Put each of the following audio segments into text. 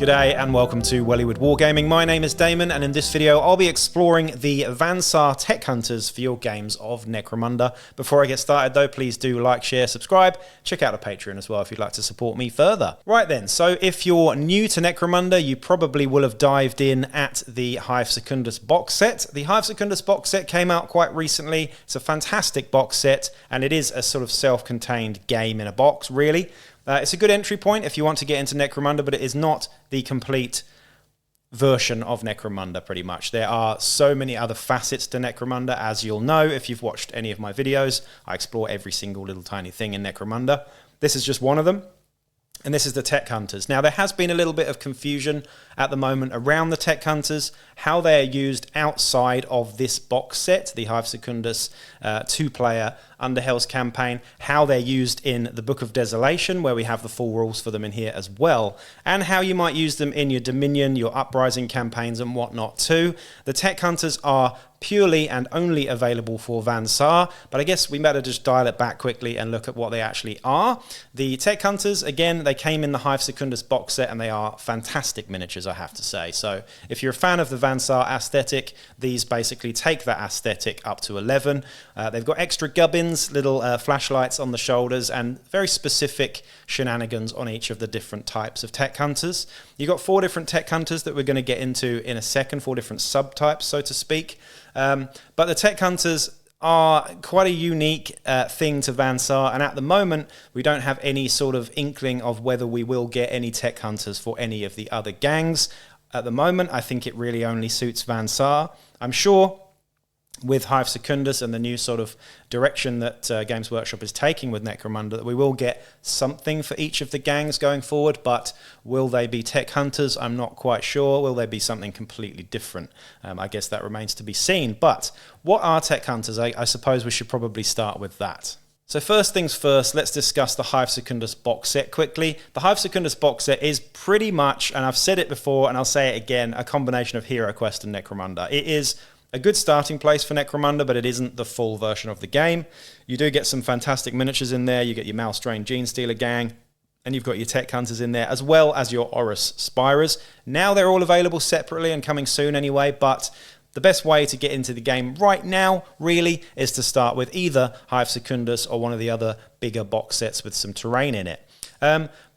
G'day and welcome to Wellywood Wargaming. My name is Damon and in this video I'll be exploring the Saar Tek Hunters for your games of Necromunda. Before I get started though, please do like, share, subscribe. Check out the Patreon as well if you'd like to support me further. Right then, so if you're new to Necromunda, you probably will have dived in at the Hive Secundus box set. The Hive Secundus box set came out quite recently. It's a fantastic box set and it is a sort of self-contained game in a box, really. It's a good entry point if you want to get into Necromunda, but it is not the complete version of Necromunda, pretty much. There are so many other facets to Necromunda, as you'll know if you've watched any of my videos. I explore every single little tiny thing in Necromunda. This is just one of them, and this is the Tek Hunters. Now, there has been a little bit of confusion at the moment around the Tek Hunters, how they are used outside of this box set, the Hive Secundus two-player Underhells campaign, how they're used in the Book of Desolation, where we have the full rules for them in here as well, and how you might use them in your Dominion, your Uprising campaigns and whatnot too. The Tek Hunters are purely and only available for Saar, but I guess we better just dial it back quickly and look at what they actually are. The Tek Hunters, again, they came in the Hive Secundus box set and they are fantastic miniatures, I have to say. So if you're a fan of the Saar aesthetic, these basically take that aesthetic up to 11. They've got extra gubbins, little flashlights on the shoulders, and very specific shenanigans on each of the different types of Tek Hunters. You've got 4 different Tek Hunters that we're going to get into in a second, 4 different subtypes, so to speak. But the Tek Hunters are quite a unique thing to Saar, and at the moment we don't have any sort of inkling of whether we will get any Tek Hunters for any of the other gangs. At the moment, I think it really only suits Saar. I'm sure with Hive Secundus and the new sort of direction that Games Workshop is taking with Necromunda, that we will get something for each of the gangs going forward, but will they be Tek Hunters? I'm not quite sure. Will they be something completely different? I guess that remains to be seen. But what are Tek Hunters? I suppose we should probably start with that. So first things first, let's discuss the Hive Secundus box set quickly. The Hive Secundus box set is pretty much, and I've said it before and I'll say it again, a combination of Hero Quest and Necromunda. It is a good starting place for Necromunda, but it isn't the full version of the game. You do get some fantastic miniatures in there. You get your Malstrain Gene Stealer gang, and you've got your Tek Hunters in there, as well as your Orus Specs. Now they're all available separately and coming soon anyway, but the best way to get into the game right now, really, is to start with either Hive Secundus or one of the other bigger box sets with some terrain in it.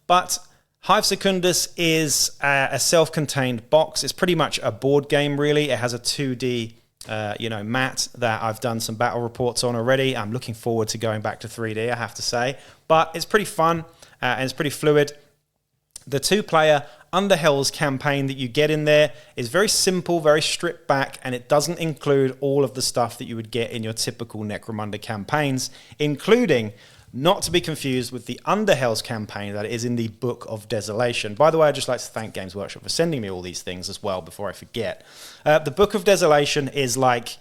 But Hive Secundus is a self-contained box. It's pretty much a board game, really. It has a 2D mat that I've done some battle reports on already. I'm looking forward to going back to 3D, I have to say. But it's pretty fun and it's pretty fluid. The 2-player Underhells campaign that you get in there is very simple, very stripped back, and it doesn't include all of the stuff that you would get in your typical Necromunda campaigns, including, not to be confused with the Underhells campaign that is in the Book of Desolation. By the way, I'd just like to thank Games Workshop for sending me all these things as well before I forget. The Book of Desolation is like,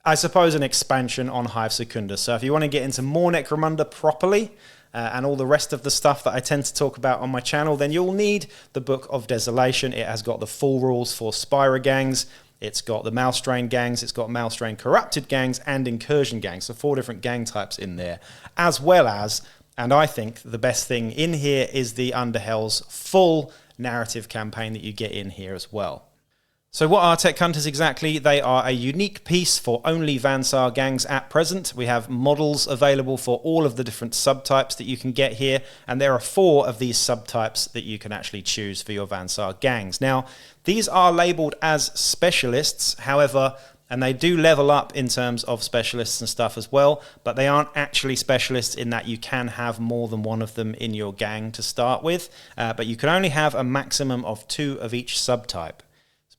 I suppose, an expansion on Hive Secundus. So if you want to get into more Necromunda properly, and all the rest of the stuff that I tend to talk about on my channel, then you'll need the Book of Desolation. It has got the full rules for Spira gangs, it's got the Malstrain gangs, it's got Malstrain Corrupted gangs, and Incursion gangs, so 4 different gang types in there, as well as, and I think the best thing in here is the Underhells full narrative campaign that you get in here as well. So what are Tek Hunters exactly? They are a unique piece for only Saar gangs at present. We have models available for all of the different subtypes that you can get here, and there are 4 of these subtypes that you can actually choose for your Saar gangs. Now, these are labelled as specialists, however, and they do level up in terms of specialists and stuff as well, but they aren't actually specialists in that you can have more than one of them in your gang to start with, but you can only have a maximum of 2 of each subtype.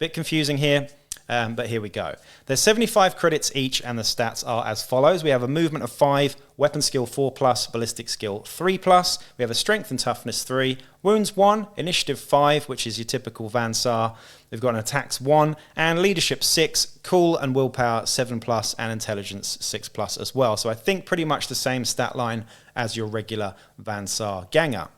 Bit confusing here, but here we go. There's 75 credits each, and the stats are as follows. We have a movement of 5, weapon skill 4+, ballistic skill 3+. We have a strength and toughness 3, wounds 1, initiative 5, which is your typical Saar. We've got an attacks 1, and leadership 6, cool and willpower 7+, and intelligence 6+ as well. So I think pretty much the same stat line as your regular Saar ganger.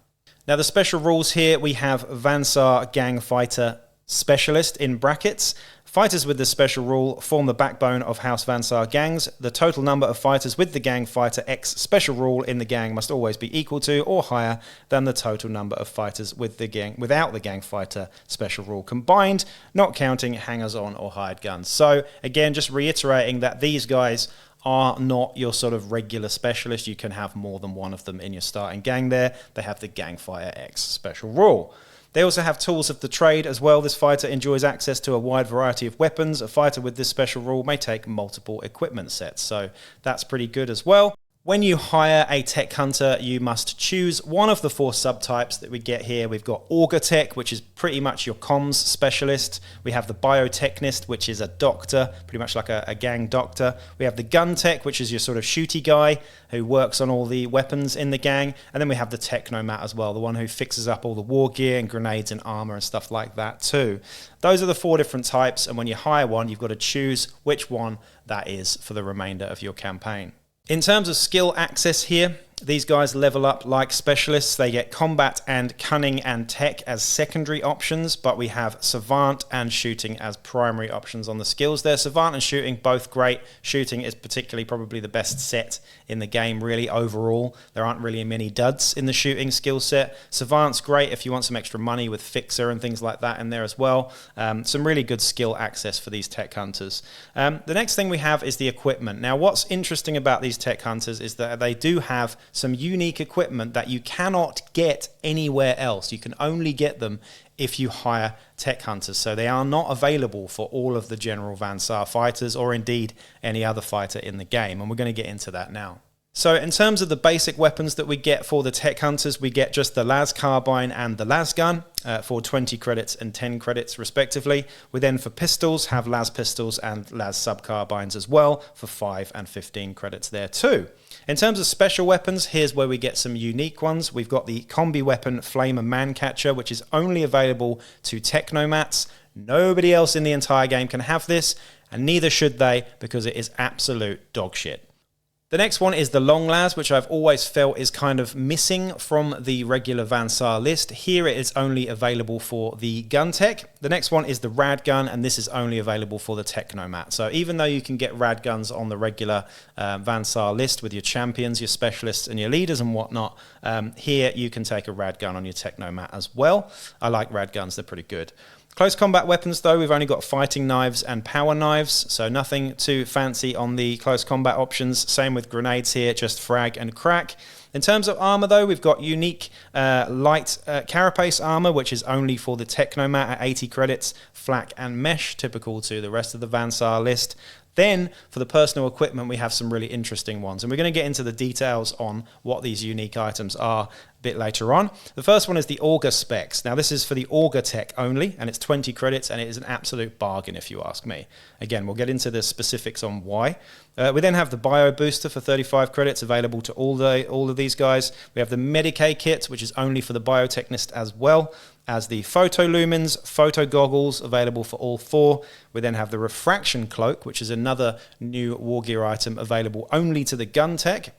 Now the special rules here, we have Saar Gang Fighter Specialist in brackets. Fighters with this special rule form the backbone of House Van Saar gangs. The total number of fighters with the gang fighter X special rule in the gang must always be equal to or higher than the total number of fighters with the gang without the gang fighter special rule combined, not counting hangers-on or hired guns. So again, just reiterating that these guys are not your sort of regular specialist. You can have more than one of them in your starting gang there. They have the gang fighter X special rule. They also have tools of the trade as well. This fighter enjoys access to a wide variety of weapons. A fighter with this special rule may take multiple equipment sets, so that's pretty good as well. When you hire a tech hunter, you must choose one of the 4 subtypes that we get here. We've got Augur Tech, which is pretty much your comms specialist. We have the Biotechnist, which is a doctor, pretty much like a gang doctor. We have the Gun Tech, which is your sort of shooty guy who works on all the weapons in the gang. And then we have the Technomat as well, the one who fixes up all the war gear and grenades and armor and stuff like that too. Those are the 4 different types, and when you hire one, you've got to choose which one that is for the remainder of your campaign. In terms of skill access here, these guys level up like specialists. They get combat and cunning and tech as secondary options, but we have savant and shooting as primary options on the skills there. Savant and shooting, both great. Shooting is particularly probably the best set in the game, really, overall. There aren't really many duds in the shooting skill set. Savant's great if you want some extra money with Fixer and things like that in there as well. Some really good skill access for these tech hunters. The next thing we have is the equipment. Now, what's interesting about these tech hunters is that they do have some unique equipment that you cannot get anywhere else. You can only get them if you hire tech hunters. So they are not available for all of the general Van Saar fighters or indeed any other fighter in the game. And we're going to get into that now. So in terms of the basic weapons that we get for the tech hunters, we get just the las carbine and the las gun for 20 credits and 10 credits respectively. We then for pistols have las pistols and las sub carbines as well for 5 and 15 credits there too. In terms of special weapons, here's where we get some unique ones. We've got the combi weapon Flamer Mancatcher, which is only available to Technomats. Nobody else in the entire game can have this, and neither should they, because it is absolute dog shit. The next one is the Long Las, which I've always felt is kind of missing from the regular Van Saar list. Here it is only available for the gun tech. The next one is the Rad Gun, and this is only available for the Technomat. So even though you can get Rad Guns on the regular Van Saar list with your champions, your specialists, and your leaders and whatnot, here you can take a Rad Gun on your Technomat as well. I like Rad Guns, they're pretty good. Close combat weapons, though, we've only got fighting knives and power knives, so nothing too fancy on the close combat options. Same with grenades here, just frag and crack. In terms of armor, though, we've got unique light carapace armor, which is only for the Technomat at 80 credits, flak and mesh, typical to the rest of the Van Saar list. Then, for the personal equipment, we have some really interesting ones, and we're going to get into the details on what these unique items are a bit later on. The first one is the Orus Specs. Now, this is for the Augur Tech only, and it's 20 credits, and it is an absolute bargain, if you ask me. Again, we'll get into the specifics on why. We then have the Bio Booster for 35 credits, available to all of these guys. We have the Medicae kit, which is only for the Biotechnist as well as the Photolumens, Photo Goggles, available for all 4. We then have the Refraction Cloak, which is another new war gear item available only to the Gun Tech.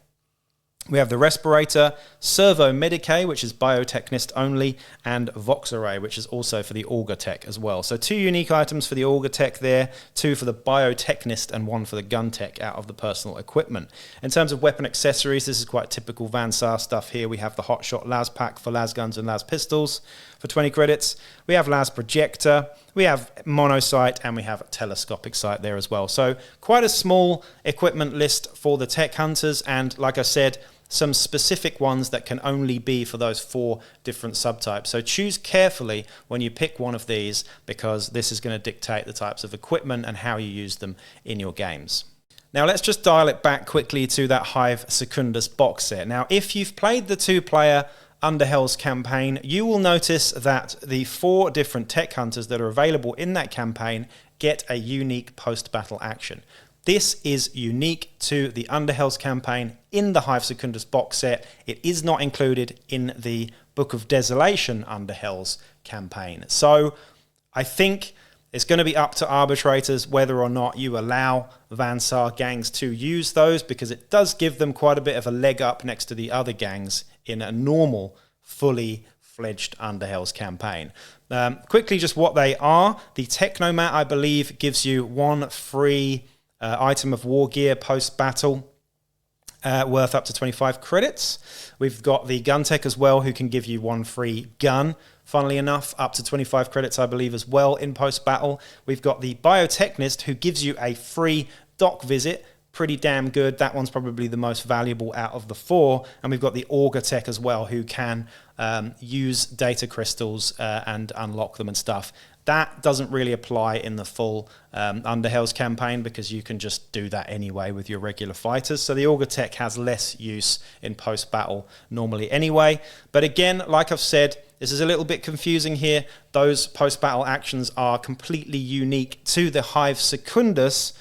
We have the Respirator, Servo Medicae, which is Biotechnist only, and Vox Array, which is also for the Augur Tech as well. So 2 unique items for the Augur Tech there, 2 for the Biotechnist, and 1 for the Gun Tech out of the personal equipment. In terms of weapon accessories, this is quite typical Van Saar stuff here. We have the Hotshot Las Pack for las guns and las pistols for 20 credits. We have las Projector, we have Monosight, and we have Telescopic Sight there as well. So quite a small equipment list for the Tech Hunters, and like I said, some specific ones that can only be for those 4 different subtypes. So choose carefully when you pick one of these, because this is going to dictate the types of equipment and how you use them in your games. Now let's just dial it back quickly to that Hive Secundus box set. Now if you've played the 2-player Underhell's campaign, you will notice that the 4 different tech hunters that are available in that campaign get a unique post-battle action. This is unique to the Underhell's campaign in the Hive Secundus box set. It is not included in the Book of Desolation Underhell's campaign. So I think it's going to be up to arbitrators whether or not you allow Van Saar gangs to use those, because it does give them quite a bit of a leg up next to the other gangs in a normal, fully fledged Underhells campaign. Quickly, just what they are. The Technomat, I believe, gives you one free item of war gear post-battle, worth up to 25 credits. We've got the Gun Tech as well, who can give you one free gun, funnily enough, up to 25 credits, I believe, as well in post-battle. We've got the Biotechnist, who gives you a free dock visit. Pretty damn good. That one's probably the most valuable out of the 4. And we've got the Augur Tech as well, who can use data crystals and unlock them and stuff. That doesn't really apply in the full Underhells campaign because you can just do that anyway with your regular fighters. So the Augur Tech has less use in post-battle normally anyway. But again, like I've said, this is a little bit confusing here. Those post-battle actions are completely unique to the Hive Secundus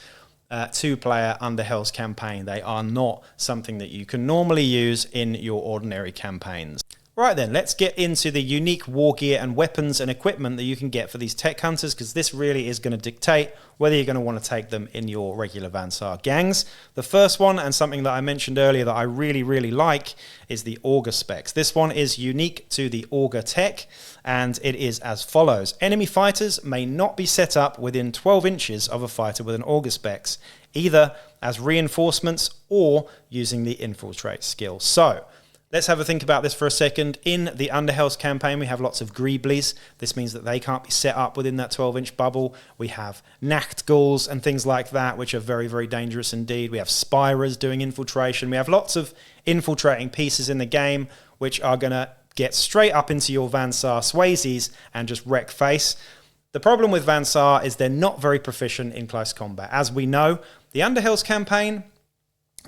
2-player Underhells campaign. They are not something that you can normally use in your ordinary campaigns. Right then, let's get into the unique war gear and weapons and equipment that you can get for these Tech Hunters, because this really is going to dictate whether you're going to want to take them in your regular Van Saar gangs. The first one, and something that I mentioned earlier that I really, really like, is the Orus Specs. This one is unique to the Augur Tech, and it is as follows. Enemy fighters may not be set up within 12 inches of a fighter with an Orus Specs, either as reinforcements or using the infiltrate skill. So, let's have a think about this for a second. In the Underhells campaign, we have lots of Greeblies. This means that they can't be set up within that 12-inch bubble. We have Nachtghouls and things like that, which are very, very dangerous indeed. We have Spirers doing infiltration. We have lots of infiltrating pieces in the game, which are going to get straight up into your Van Saar Swayzes and just wreck face. The problem with Van Saar is they're not very proficient in close combat. As we know, the Underhells campaign,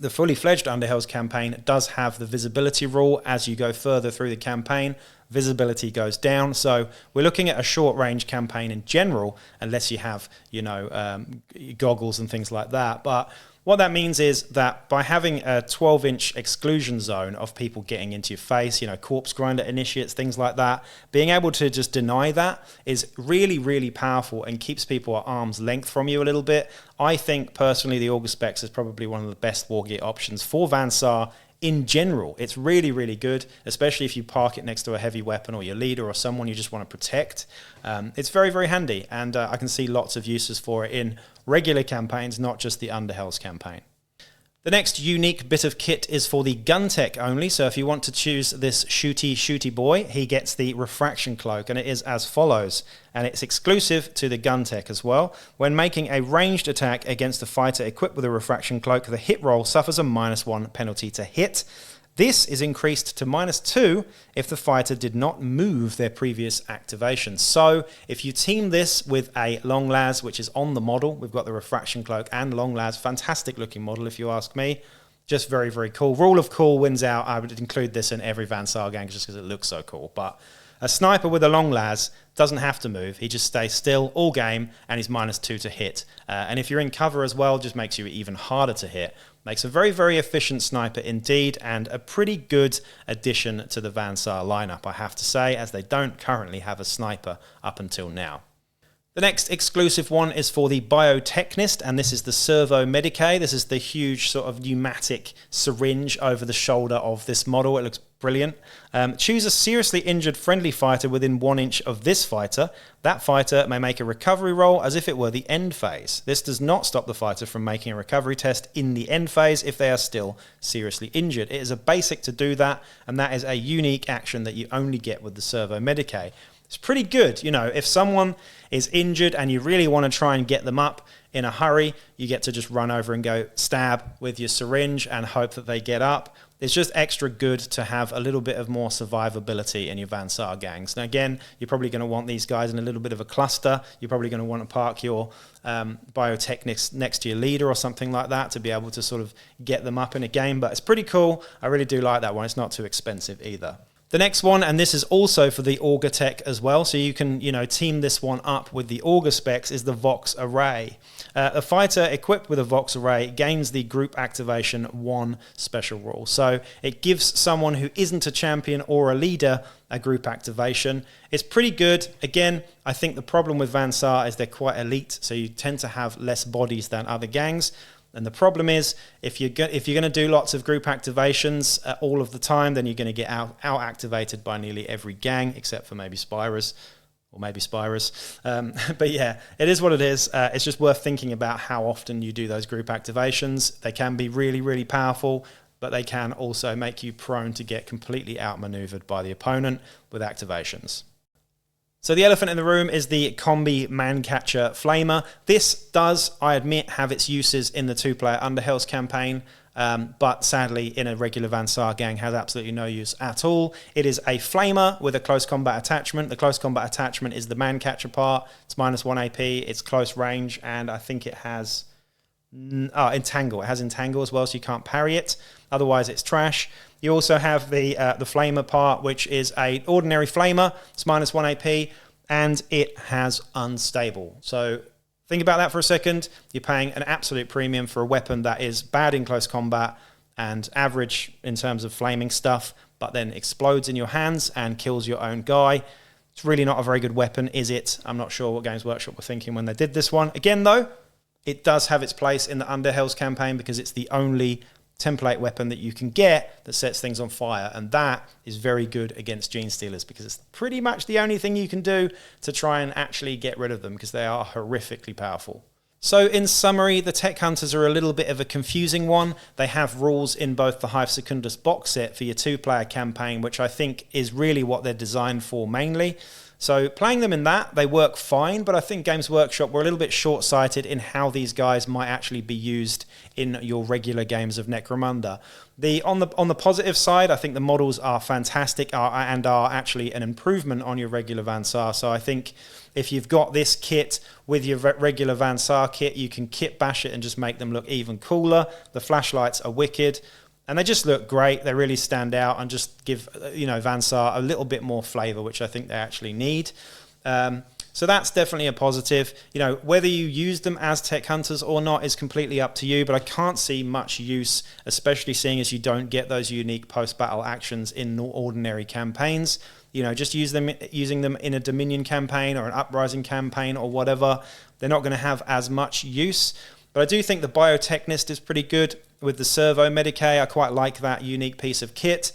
the fully fledged Underhells campaign, does have the visibility rule. As you go further through the campaign, visibility goes down. So we're looking at a short range campaign in general, unless you have, goggles and things like that. But what that means is that by having a 12-inch exclusion zone of people getting into your face, corpse grinder initiates, things like that, being able to just deny that is really, really powerful and keeps people at arm's length from you a little bit. I think, personally, the Orus Specs is probably one of the best war gear options for Van Saar in general. It's really, really good, especially if you park it next to a heavy weapon or your leader or someone you just want to protect. It's very, very handy, and I can see lots of uses for it in regular campaigns, not just the Underhells campaign. The next unique bit of kit is for the Gun Tech only, so if you want to choose this shooty boy, he gets the Refraction Cloak, and it is as follows, and it's exclusive to the Gun Tech as well. When making a ranged attack against a fighter equipped with a Refraction Cloak, the hit roll suffers a -1 penalty to hit. This is increased to -2 if the fighter did not move their previous activation. So if you team this with a Long Las, which is on the model, we've got the Refraction Cloak and Long Las, fantastic looking model if you ask me. Just very, very cool. Rule of cool wins out. I would include this in every Van Saar gang just because it looks so cool. But a sniper with a Long Las doesn't have to move. He just stays still all game, and he's -2 to hit. And if you're in cover as well, just makes you even harder to hit. Makes a very, very efficient sniper indeed, and a pretty good addition to the Van Saar lineup, I have to say, as they don't currently have a sniper up until now. The next exclusive one is for the Biotechnist, and this is the Servo Medicae. This is the huge sort of pneumatic syringe over the shoulder of this model. It looks brilliant. Choose a seriously injured friendly fighter within 1 inch of this fighter. That fighter may make a recovery roll as if it were the end phase. This does not stop the fighter from making a recovery test in the end phase if they are still seriously injured. It is a basic to do that, and that is a unique action that you only get with the Servo Medicae. It's pretty good. If someone is injured and you really want to try and get them up in a hurry, you get to just run over and go stab with your syringe and hope that they get up. It's just extra good to have a little bit of more survivability in your Van Saar gangs. Now again, you're probably going to want these guys in a little bit of a cluster. You're probably going to want to park your Biotechnist next to your leader or something like that to be able to sort of get them up in a game. But it's pretty cool. I really do like that one. It's not too expensive either. The next one, and this is also for the Augur Tech as well, so you can, team this one up with the Augur Specs, is the Vox Array. A fighter equipped with a Vox Array gains the Group Activation 1 special rule. So it gives someone who isn't a champion or a leader a group activation. It's pretty good. Again, I think the problem with Van Saar is they're quite elite, so you tend to have less bodies than other gangs. And the problem is, if you're going to do lots of group activations all of the time, then you're going to get out activated by nearly every gang, except for maybe Spirers. Or maybe Spirers. But yeah, it is what it is. It's just worth thinking about how often you do those group activations. They can be really, really powerful, but they can also make you prone to get completely outmaneuvered by the opponent with activations. So the elephant in the room is the Combi Mancatcher Flamer. This does, I admit, have its uses in the 2-player Underhells campaign, but sadly in a regular Van Saar gang has absolutely no use at all. It is a Flamer with a close combat attachment. The close combat attachment is the Mancatcher part. It's -1 AP, it's close range, and I think it has Entangle. It has Entangle as well, so you can't parry it. Otherwise it's trash. You also have the Flamer part, which is a ordinary Flamer. It's -1 AP, and it has Unstable. So think about that for a second. You're paying an absolute premium for a weapon that is bad in close combat and average in terms of flaming stuff, but then explodes in your hands and kills your own guy. It's really not a very good weapon, is it? I'm not sure what Games Workshop were thinking when they did this one. Again, though, it does have its place in the Underhells campaign because it's the only template weapon that you can get that sets things on fire, and that is very good against Gene Stealers because it's pretty much the only thing you can do to try and actually get rid of them because they are horrifically powerful. So in summary, the Tech Hunters are a little bit of a confusing one. They have rules in both the Hive Secundus box set for your 2-player campaign, which I think is really what they're designed for mainly. So playing them in that, they work fine, but I think Games Workshop were a little bit short-sighted in how these guys might actually be used in your regular games of Necromunda. On the positive side, I think the models are fantastic and are actually an improvement on your regular Van Saar. So I think if you've got this kit with your regular Van Saar kit, you can kit bash it and just make them look even cooler. The flashlights are wicked. And they just look great. They really stand out and just give, Van Saar a little bit more flavor, which I think they actually need. So that's definitely a positive. Whether you use them as Tech Hunters or not is completely up to you, but I can't see much use, especially seeing as you don't get those unique post-battle actions in ordinary campaigns. Just using them in a Dominion campaign or an Uprising campaign or whatever. They're not going to have as much use. But I do think the Biotechnist is pretty good with the Servo Medicae. I quite like that unique piece of kit.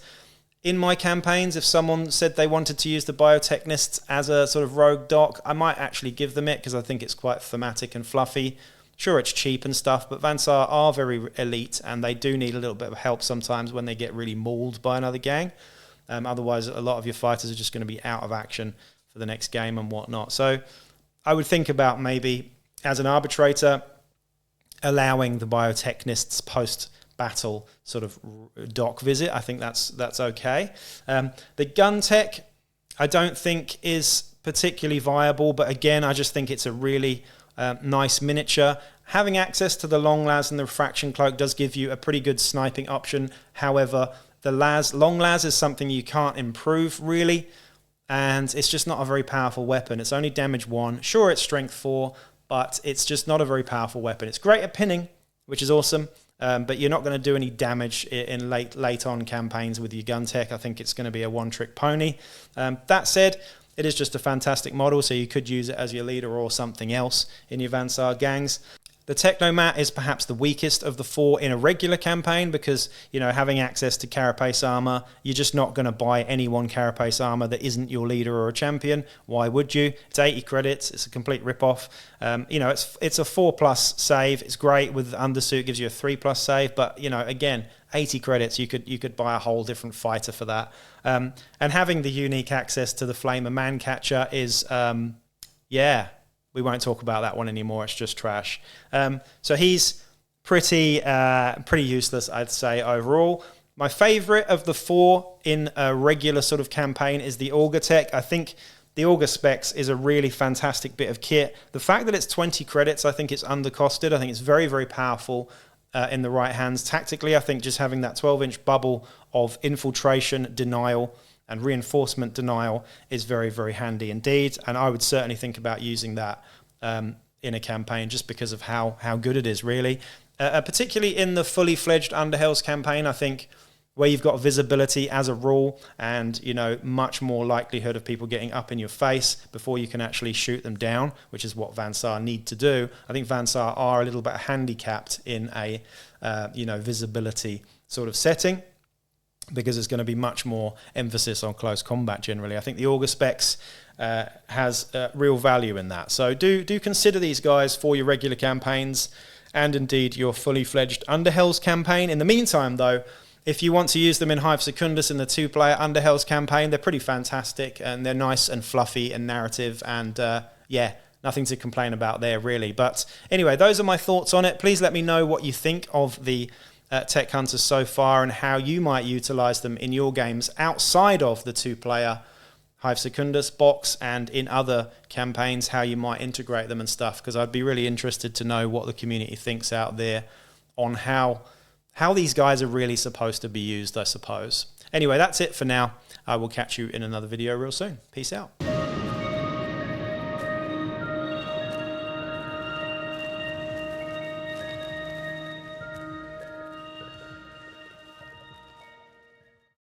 In my campaigns, if someone said they wanted to use the Biotechnists as a sort of rogue doc, I might actually give them it because I think it's quite thematic and fluffy. Sure, it's cheap and stuff, but Van Saar are very elite and they do need a little bit of help sometimes when they get really mauled by another gang. Otherwise, a lot of your fighters are just going to be out of action for the next game and whatnot. So I would think about maybe, as an arbitrator, allowing the Biotechnists post-battle sort of doc visit. I think that's okay. The gun tech, I don't think is particularly viable, but again, I just think it's a really nice miniature. Having access to the long las and the refraction cloak does give you a pretty good sniping option. However, the long las is something you can't improve really, and it's just not a very powerful weapon. It's only damage 1. Sure, it's strength 4, but it's just not a very powerful weapon. It's great at pinning, which is awesome, but you're not going to do any damage in late on campaigns with your gun tech. I think it's going to be a one-trick pony. That said, it is just a fantastic model, so you could use it as your leader or something else in your Van Saar gangs. The Technomat is perhaps the weakest of the 4 in a regular campaign because, having access to Carapace armor, you're just not going to buy any one Carapace armor that isn't your leader or a champion. Why would you? It's 80 credits. It's a complete rip-off. It's a 4+ save. It's great with Undersuit, gives you a 3+ save. But, again, 80 credits, you could buy a whole different fighter for that. And having the unique access to the Flamer Mancatcher is, we won't talk about that one anymore. It's just trash. So he's pretty useless, I'd say, overall. My favorite of the 4 in a regular sort of campaign is the Augur Tech. I think the Orus Specs is a really fantastic bit of kit. The fact that it's 20 credits, I think it's undercosted. I think it's very, very powerful in the right hands. Tactically, I think just having that 12-inch bubble of infiltration, denial, and reinforcement denial is very, very handy indeed. And I would certainly think about using that in a campaign just because of how good it is, really. Particularly in the fully fledged Underhells campaign, I think where you've got visibility as a rule and, you know, much more likelihood of people getting up in your face before you can actually shoot them down, which is what Van Saar need to do. I think Van Saar are a little bit handicapped in a, you know, visibility sort of setting, because there's going to be much more emphasis on close combat generally. I think the Orus Specs has real value in that. So do consider these guys for your regular campaigns and indeed your fully fledged Underhells campaign. In the meantime, though, if you want to use them in Hive Secundus in the 2-player Underhells campaign, they're pretty fantastic and they're nice and fluffy and narrative, and yeah, nothing to complain about there really. But anyway, those are my thoughts on it. Please let me know what you think of the Tech Hunters so far and how you might utilize them in your games outside of the 2-player Hive Secundus box and in other campaigns, how you might integrate them and stuff, because I'd be really interested to know what the community thinks out there on how these guys are really supposed to be used, I suppose. Anyway, that's it for now. I will catch you in another video real soon. Peace out.